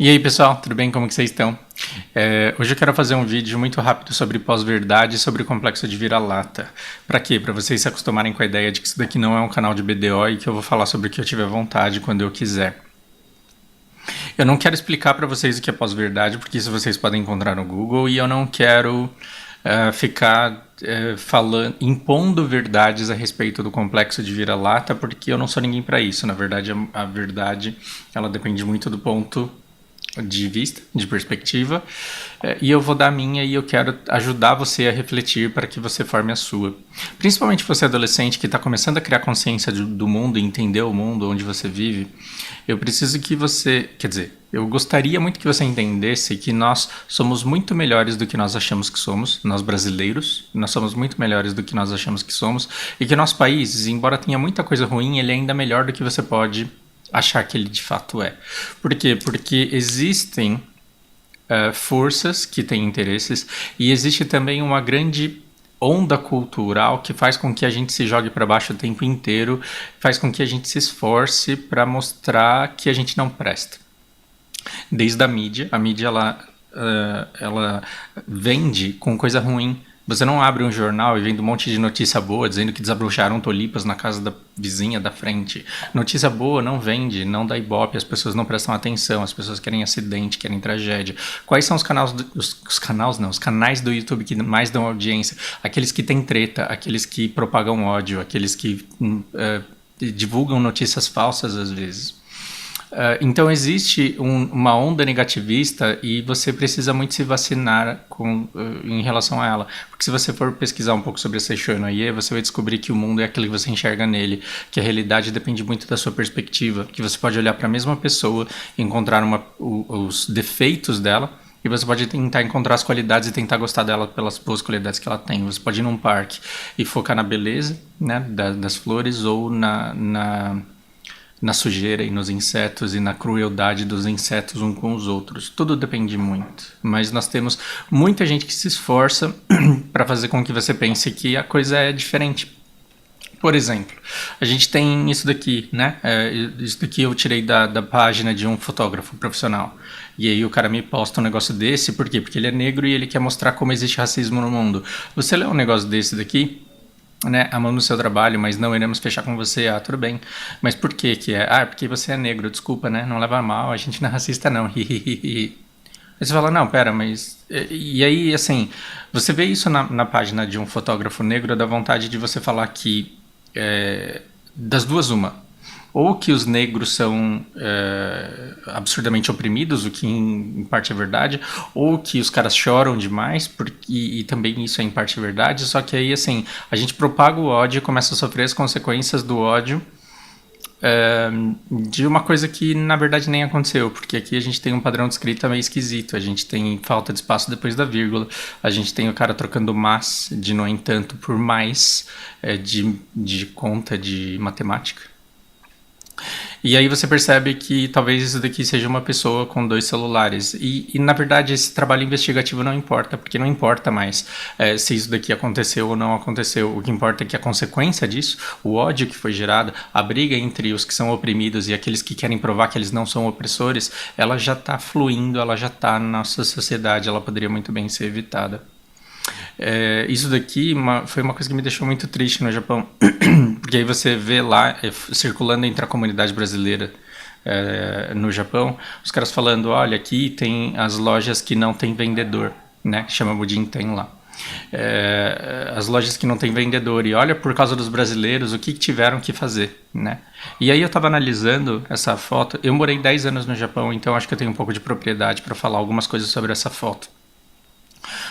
E aí pessoal, tudo bem? Como que vocês estão? Hoje eu quero fazer um vídeo muito rápido sobre pós-verdade e sobre o complexo de vira-lata. Pra quê? Pra vocês se acostumarem com a ideia de que isso daqui não é um canal de BDO e que eu vou falar sobre o que eu tiver vontade quando eu quiser. Eu não quero explicar pra vocês o que é pós-verdade, porque isso vocês podem encontrar no Google, e eu não quero ficar falando, impondo verdades a respeito do complexo de vira-lata, porque eu não sou ninguém pra isso. Na verdade, a verdade ela depende muito do ponto de vista, de perspectiva, e eu vou dar a minha e eu quero ajudar você a refletir para que você forme a sua. Principalmente você adolescente que está começando a criar consciência do mundo e entender o mundo onde você vive, eu preciso que você, quer dizer, eu gostaria muito que você entendesse que nós somos muito melhores do que nós achamos que somos, nós brasileiros, nós somos muito melhores do que nós achamos que somos, e que nosso país, embora tenha muita coisa ruim, ele é ainda melhor do que você pode achar que ele de fato é. Por quê? Porque existem forças que têm interesses e existe também uma grande onda cultural que faz com que a gente se jogue para baixo o tempo inteiro, faz com que a gente se esforce para mostrar que a gente não presta. Desde a mídia ela vende com coisa ruim. Você não abre um jornal e vem um monte de notícia boa dizendo que desabrocharam tulipas na casa da vizinha da frente. Notícia boa não vende, não dá ibope, as pessoas não prestam atenção, as pessoas querem acidente, querem tragédia. Quais são os canais do YouTube que mais dão audiência? Aqueles que têm treta, aqueles que propagam ódio, aqueles que divulgam notícias falsas às vezes. Então existe uma onda negativista e você precisa muito se vacinar em relação a ela. Porque se você for pesquisar um pouco sobre a Seishono Ie, você vai descobrir que o mundo é aquilo que você enxerga nele, que a realidade depende muito da sua perspectiva, que você pode olhar para a mesma pessoa e encontrar os defeitos dela, e você pode tentar encontrar as qualidades e tentar gostar dela pelas boas qualidades que ela tem. Você pode ir num parque e focar na beleza, né, das flores, ou na sujeira e nos insetos e na crueldade dos insetos uns com os outros. Tudo depende muito. Mas nós temos muita gente que se esforça para fazer com que você pense que a coisa é diferente. Por exemplo, a gente tem isso daqui, né? Isso daqui eu tirei da página de um fotógrafo profissional. E aí o cara me posta um negócio desse, por quê? Porque ele é negro e ele quer mostrar como existe racismo no mundo. Você lê um negócio desse daqui, né, amamos o seu trabalho, mas não iremos fechar com você. Ah, tudo bem. Mas por que que é? Ah, porque você é negro, desculpa, né? Não leva mal, a gente não é racista não. Aí você fala, não, pera, mas... E aí, assim, você vê isso na página de um fotógrafo negro, dá vontade de você falar que das duas uma. Ou que os negros são absurdamente oprimidos, o que em parte é verdade, ou que os caras choram demais, e também isso é em parte verdade, só que aí, assim, a gente propaga o ódio e começa a sofrer as consequências do ódio de uma coisa que na verdade nem aconteceu, porque aqui a gente tem um padrão de escrita meio esquisito, a gente tem falta de espaço depois da vírgula, a gente tem o cara trocando mas de no entanto por mais de conta de matemática. E aí você percebe que talvez isso daqui seja uma pessoa com 2 celulares. E na verdade esse trabalho investigativo não importa, porque não importa mais se isso daqui aconteceu ou não aconteceu. O que importa é que a consequência disso, o ódio que foi gerado, a briga entre os que são oprimidos e aqueles que querem provar que eles não são opressores, ela já está fluindo, ela já está na nossa sociedade, ela poderia muito bem ser evitada. Isso daqui foi uma coisa que me deixou muito triste no Japão, porque aí você vê lá, circulando entre a comunidade brasileira no Japão, os caras falando, olha, aqui tem as lojas que não tem vendedor, né, chama Budinten lá. As lojas que não tem vendedor, e olha, por causa dos brasileiros, o que tiveram que fazer, né? E aí eu estava analisando essa foto, eu morei 10 anos no Japão, então acho que eu tenho um pouco de propriedade para falar algumas coisas sobre essa foto.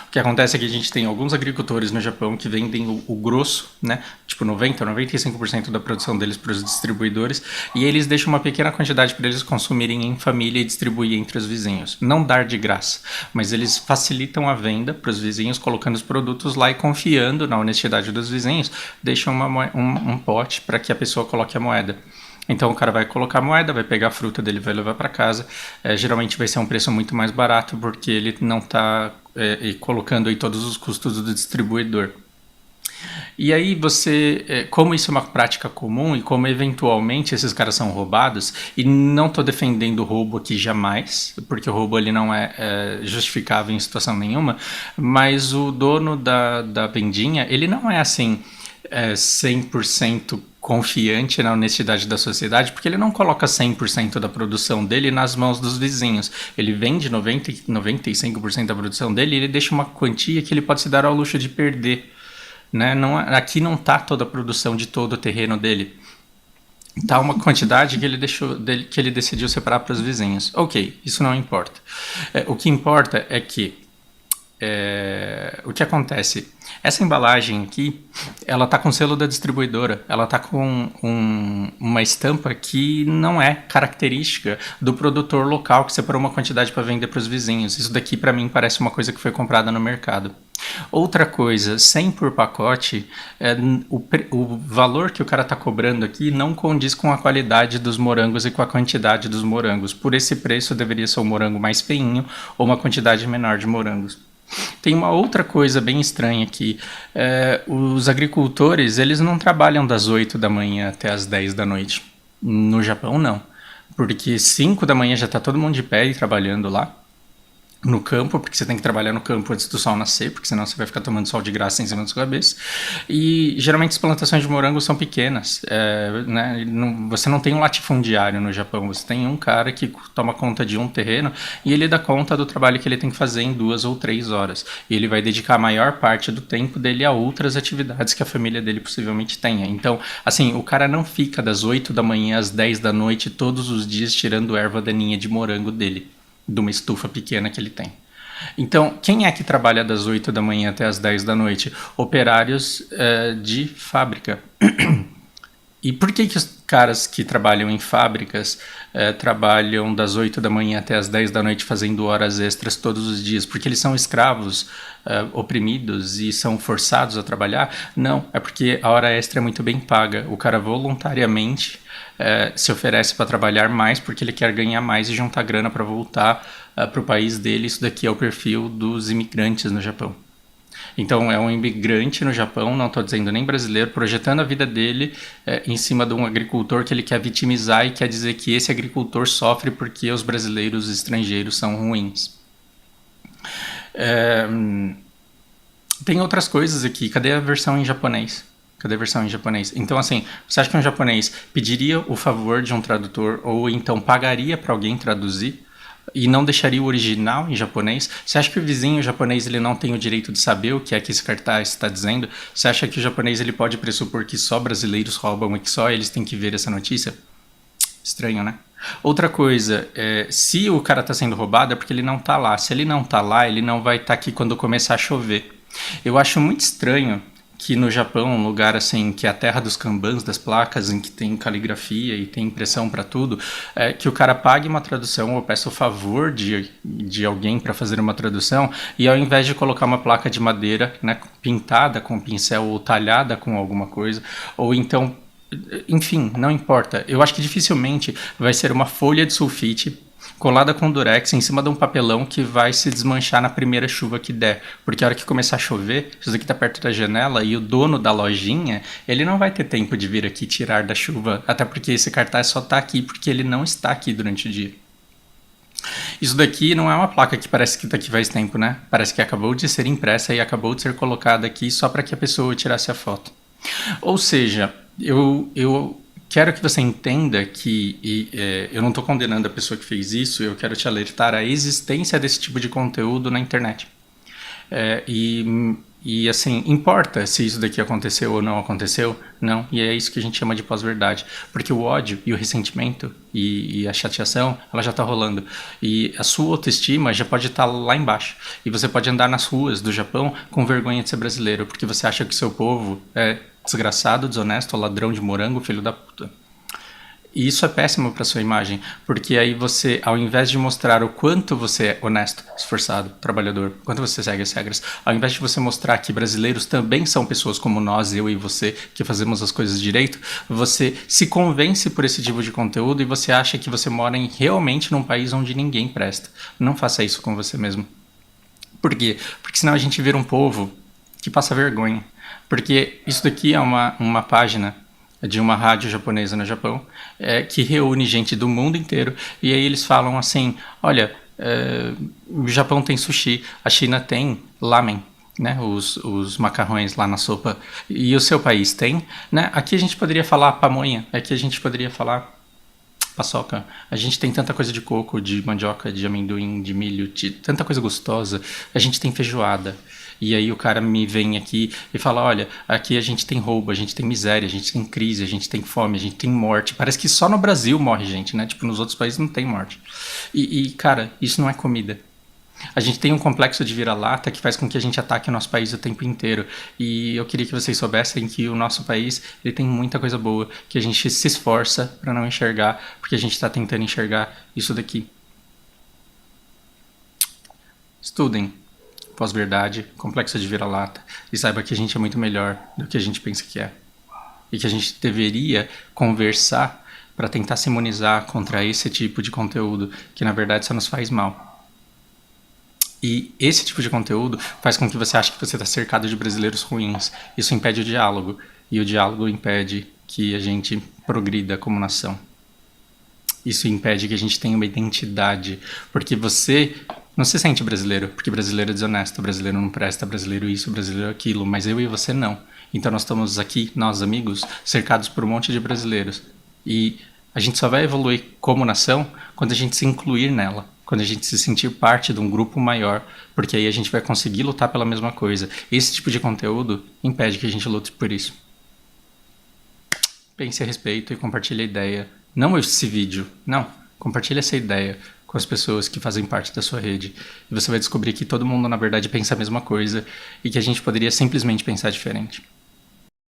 O que acontece é que a gente tem alguns agricultores no Japão que vendem o grosso, né? Tipo 90, 95% da produção deles para os distribuidores, e eles deixam uma pequena quantidade para eles consumirem em família e distribuir entre os vizinhos. Não dar de graça, mas eles facilitam a venda para os vizinhos, colocando os produtos lá e confiando na honestidade dos vizinhos, deixam um pote para que a pessoa coloque a moeda. Então o cara vai colocar a moeda, vai pegar a fruta dele, vai levar para casa. Geralmente vai ser um preço muito mais barato porque ele não está colocando aí todos os custos do distribuidor. E aí como isso é uma prática comum e como eventualmente esses caras são roubados, e não tô defendendo o roubo aqui jamais, porque o roubo ele não é justificável em situação nenhuma, mas o dono da vendinha, ele não é assim 100% confiante na honestidade da sociedade, porque ele não coloca 100% da produção dele nas mãos dos vizinhos. Ele vende 95% da produção dele e ele deixa uma quantia que ele pode se dar ao luxo de perder. Né? Não, aqui não está toda a produção de todo o terreno dele. Está uma quantidade que ele decidiu separar para os vizinhos. Ok, isso não importa. O que importa é que o que acontece? Essa embalagem aqui, ela tá com selo da distribuidora, ela tá com uma estampa que não é característica do produtor local que separou uma quantidade para vender para os vizinhos. Isso daqui para mim parece uma coisa que foi comprada no mercado. Outra coisa, 100 por pacote, o valor que o cara tá cobrando aqui não condiz com a qualidade dos morangos e com a quantidade dos morangos. Por esse preço deveria ser um morango mais feinho ou uma quantidade menor de morangos. Tem uma outra coisa bem estranha aqui. Os agricultores, eles não trabalham das 8 da manhã até as 10 da noite. No Japão, não. Porque 5 da manhã já está todo mundo de pé e trabalhando lá no campo, porque você tem que trabalhar no campo antes do sol nascer, porque senão você vai ficar tomando sol de graça em cima da sua cabeça. E geralmente as plantações de morango são pequenas, né? Você não tem um latifundiário no Japão, você tem um cara que toma conta de um terreno e ele dá conta do trabalho que ele tem que fazer em 2 ou 3 horas. E ele vai dedicar a maior parte do tempo dele a outras atividades que a família dele possivelmente tenha. Então, assim, o cara não fica das 8 da manhã às 10 da noite todos os dias tirando erva daninha de morango dele, de uma estufa pequena que ele tem. Então, quem é que trabalha das 8 da manhã até as 10 da noite? Operários de fábrica. E por que os caras que trabalham em fábricas trabalham das 8 da manhã até as 10 da noite fazendo horas extras todos os dias? Porque eles são escravos, oprimidos e são forçados a trabalhar? Não, é porque a hora extra é muito bem paga. O cara voluntariamente se oferece para trabalhar mais porque ele quer ganhar mais e juntar grana para voltar para o país dele. Isso daqui é o perfil dos imigrantes no Japão. Então é um imigrante no Japão, não estou dizendo nem brasileiro, projetando a vida dele em cima de um agricultor que ele quer vitimizar e quer dizer que esse agricultor sofre porque os brasileiros estrangeiros são ruins. Tem outras coisas aqui. Cadê a versão em japonês? Cadê a versão em japonês? Então, assim, você acha que um japonês pediria o favor de um tradutor ou então pagaria para alguém traduzir e não deixaria o original em japonês? Você acha que o vizinho japonês ele não tem o direito de saber o que é que esse cartaz está dizendo? Você acha que o japonês ele pode pressupor que só brasileiros roubam e que só eles têm que ver essa notícia? Estranho, né? Outra coisa, se o cara está sendo roubado é porque ele não está lá. Se ele não está lá, ele não vai estar aqui quando começar a chover. Eu acho muito estranho que no Japão, um lugar assim que é a terra dos kanbans, das placas, em que tem caligrafia e tem impressão para tudo, que o cara pague uma tradução ou peça o favor de alguém para fazer uma tradução e ao invés de colocar uma placa de madeira, né, pintada com pincel ou talhada com alguma coisa, ou então, enfim, não importa. Eu acho que dificilmente vai ser uma folha de sulfite colada com durex em cima de um papelão que vai se desmanchar na primeira chuva que der. Porque a hora que começar a chover, isso daqui tá perto da janela e o dono da lojinha, ele não vai ter tempo de vir aqui tirar da chuva, até porque esse cartaz só tá aqui porque ele não está aqui durante o dia. Isso daqui não é uma placa que parece que tá aqui faz tempo, né? Parece que acabou de ser impressa e acabou de ser colocada aqui só para que a pessoa tirasse a foto. Ou seja, eu quero que você entenda que eu não estou condenando a pessoa que fez isso, eu quero te alertar à existência desse tipo de conteúdo na internet. E assim, importa se isso daqui aconteceu ou não aconteceu? Não, e é isso que a gente chama de pós-verdade. Porque o ódio e o ressentimento e a chateação, ela já está rolando. E a sua autoestima já pode estar lá embaixo. E você pode andar nas ruas do Japão com vergonha de ser brasileiro, porque você acha que o seu povo é desgraçado, desonesto, ladrão de morango, filho da puta. E isso é péssimo para sua imagem, porque aí você, ao invés de mostrar o quanto você é honesto, esforçado, trabalhador, quanto você segue as regras, ao invés de você mostrar que brasileiros também são pessoas como nós, eu e você, que fazemos as coisas direito, você se convence por esse tipo de conteúdo e você acha que você mora realmente num país onde ninguém presta. Não faça isso com você mesmo. Por quê? Porque senão a gente vira um povo que passa vergonha. Porque isso daqui é uma página de uma rádio japonesa no Japão, que reúne gente do mundo inteiro, e aí eles falam assim, olha, o Japão tem sushi, a China tem lamen, né, os macarrões lá na sopa, e o seu país tem, né? Aqui a gente poderia falar pamonha, aqui a gente poderia falar paçoca. A gente tem tanta coisa de coco, de mandioca, de amendoim, de milho, de tanta coisa gostosa. A gente tem feijoada. E aí o cara me vem aqui e fala, olha, aqui a gente tem roubo, a gente tem miséria, a gente tem crise, a gente tem fome, a gente tem morte. Parece que só no Brasil morre gente, né? Tipo, nos outros países não tem morte. Cara, isso não é comida. A gente tem um complexo de vira-lata que faz com que a gente ataque o nosso país o tempo inteiro. E eu queria que vocês soubessem que o nosso país ele tem muita coisa boa, que a gente se esforça para não enxergar, porque a gente está tentando enxergar isso daqui. Estudem pós-verdade, complexo de vira-lata, e saiba que a gente é muito melhor do que a gente pensa que é. E que a gente deveria conversar para tentar se imunizar contra esse tipo de conteúdo, que na verdade só nos faz mal. E esse tipo de conteúdo faz com que você ache que você está cercado de brasileiros ruins. Isso impede o diálogo. E o diálogo impede que a gente progrida como nação. Isso impede que a gente tenha uma identidade. Porque você não se sente brasileiro, porque brasileiro é desonesto, brasileiro não presta, brasileiro isso, brasileiro aquilo. Mas eu e você não. Então nós estamos aqui, nós amigos, cercados por um monte de brasileiros. E a gente só vai evoluir como nação quando a gente se incluir nela. Quando a gente se sentir parte de um grupo maior, porque aí a gente vai conseguir lutar pela mesma coisa. Esse tipo de conteúdo impede que a gente lute por isso. Pense a respeito e compartilhe a ideia. Não esse vídeo, não. Compartilhe essa ideia com as pessoas que fazem parte da sua rede. E você vai descobrir que todo mundo, na verdade, pensa a mesma coisa e que a gente poderia simplesmente pensar diferente.